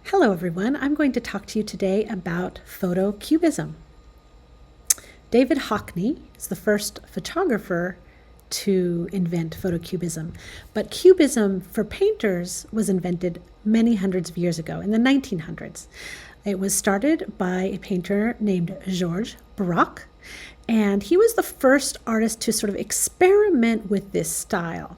Hello everyone, I'm going to talk to you today about photo cubism. David Hockney is the first photographer to invent photo cubism, but cubism for painters was invented many hundreds of years ago in the 1900s. It was started by a painter named Georges Braque, and he was the first artist to sort of experiment with this style.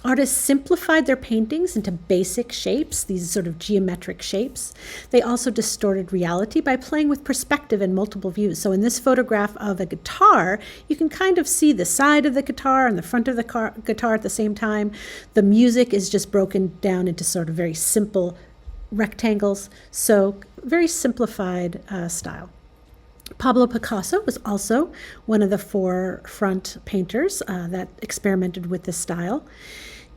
Artists simplified their paintings into basic shapes, these sort of geometric shapes. They also distorted reality by playing with perspective and multiple views. So in this photograph of a guitar, you can kind of see the side of the guitar and the front of the guitar at the same time. The music is just broken down into sort of very simple rectangles. So very simplified style. Pablo Picasso was also one of the forefront painters that experimented with this style.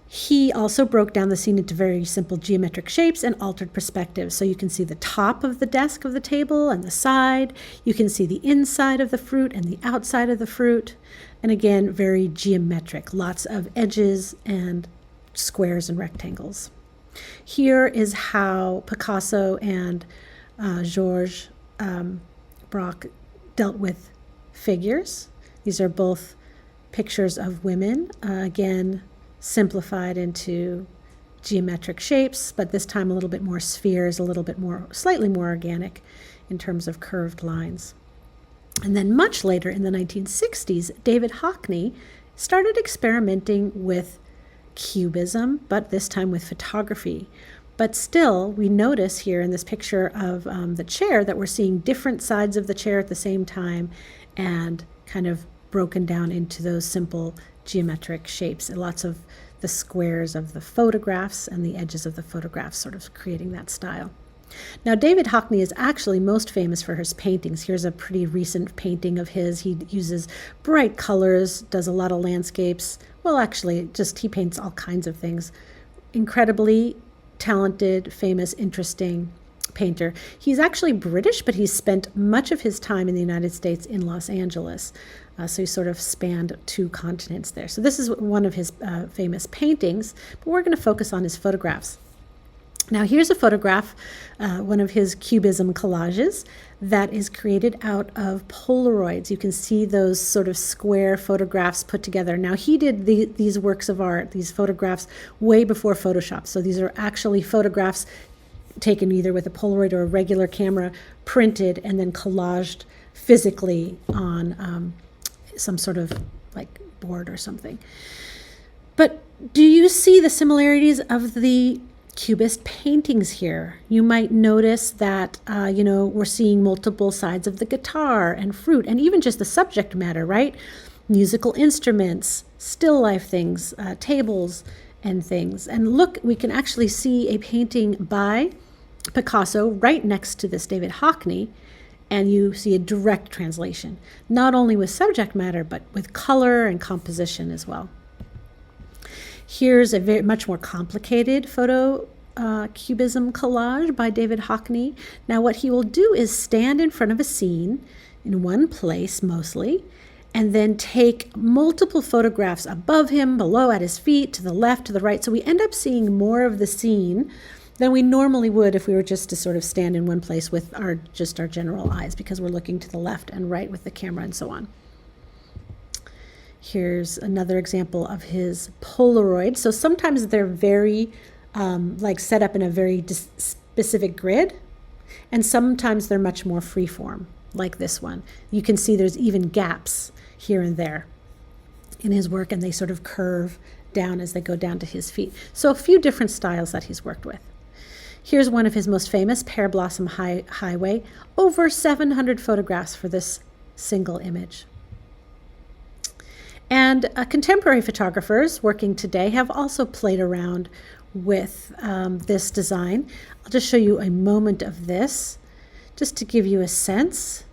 He also broke down the scene into very simple geometric shapes and altered perspective. So you can see the top of the desk of the table and the side. You can see the inside of the fruit and the outside of the fruit. And again, very geometric, lots of edges and squares and rectangles. Here is how Picasso and Georges Braque dealt with figures. These are both pictures of women, again, simplified into geometric shapes, but this time a little bit more spheres, a little bit more, slightly more organic in terms of curved lines. And then much later in the 1960s, David Hockney started experimenting with cubism, but this time with photography. But still, we notice here in this picture of the chair that we're seeing different sides of the chair at the same time and kind of broken down into those simple geometric shapes. And lots of the squares of the photographs and the edges of the photographs sort of creating that style. Now, David Hockney is actually most famous for his paintings. Here's a pretty recent painting of his. He uses bright colors, does a lot of landscapes. Well, actually, just he paints all kinds of things. Incredibly talented, famous, interesting painter. He's actually British, but he's spent much of his time in the United States in Los Angeles. So he sort of spanned two continents there. So this is one of his famous paintings, but we're going to focus on his photographs. Now here's a photograph, one of his Cubism collages that is created out of Polaroids. You can see those sort of square photographs put together. Now he did these works of art, these photographs, way before Photoshop. So these are actually photographs taken either with a Polaroid or a regular camera, printed and then collaged physically on some sort of like board or something. But do you see the similarities of the Cubist paintings here? You might notice that, we're seeing multiple sides of the guitar and fruit and even just the subject matter, right? Musical instruments, still life things, tables and things. And look, we can actually see a painting by Picasso right next to this David Hockney, and you see a direct translation, not only with subject matter, but with color and composition as well. Here's a much more complicated photo cubism collage by David Hockney. Now what he will do is stand in front of a scene in one place mostly, and then take multiple photographs above him, below, at his feet, to the left, to the right. So we end up seeing more of the scene than we normally would if we were just to sort of stand in one place with our general eyes, because we're looking to the left and right with the camera and so on. Here's another example of his Polaroid. So sometimes they're very set up in a very specific grid, and sometimes they're much more freeform, like this one. You can see there's even gaps here and there in his work, and they sort of curve down as they go down to his feet. So a few different styles that he's worked with. Here's one of his most famous, Pear Blossom Highway. Over 700 photographs for this single image. And contemporary photographers working today have also played around with this design. I'll just show you a moment of this, just to give you a sense.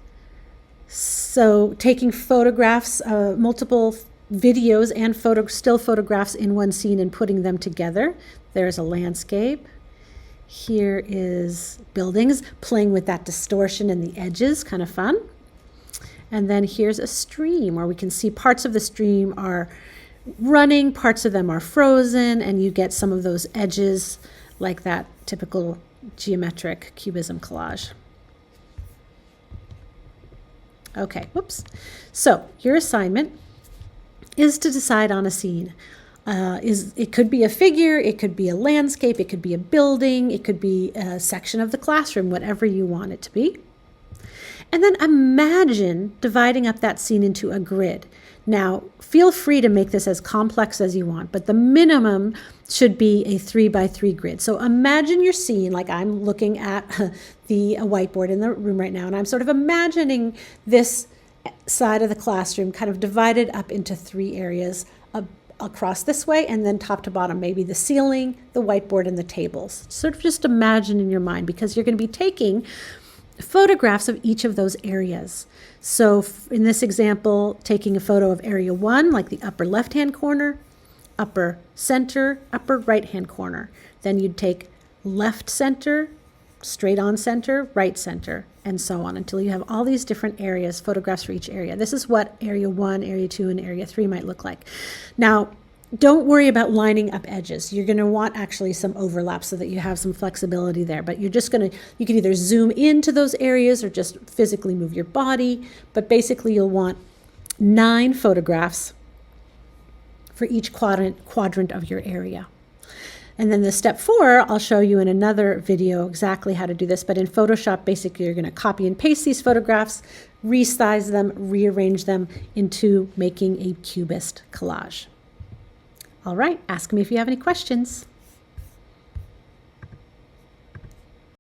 So taking photographs, multiple videos and still photographs in one scene and putting them together. There's a landscape. Here is buildings, playing with that distortion and the edges, kind of fun. And then here's a stream where we can see parts of the stream are running, parts of them are frozen, and you get some of those edges like that typical geometric cubism collage. Okay, whoops. So your assignment is to decide on a scene. It could be a figure, it could be a landscape, it could be a building, it could be a section of the classroom, whatever you want it to be. And then imagine dividing up that scene into a grid. Now, feel free to make this as complex as you want, but the minimum should be a 3x3 grid. So imagine your scene, like I'm looking at the whiteboard in the room right now, and I'm sort of imagining this side of the classroom kind of divided up into 3 areas across this way, and then top to bottom, maybe the ceiling, the whiteboard, and the tables. Sort of just imagine in your mind, because you're going to be taking photographs of each of those areas. So in this example, taking a photo of area 1, like the upper left-hand corner, upper center, upper right-hand corner. Then you'd take left center, straight on center, right center, and so on until you have all these different areas, photographs for each area. This is what area 1, area 2, and area 3 might look like. Now, don't worry about lining up edges. You're going to want actually some overlap so that you have some flexibility there. But you're just going to, you can either zoom into those areas or just physically move your body. But basically you'll want 9 photographs for each quadrant of your area. And then the step 4, I'll show you in another video exactly how to do this. But in Photoshop, basically you're going to copy and paste these photographs, resize them, rearrange them into making a cubist collage. All right, ask me if you have any questions.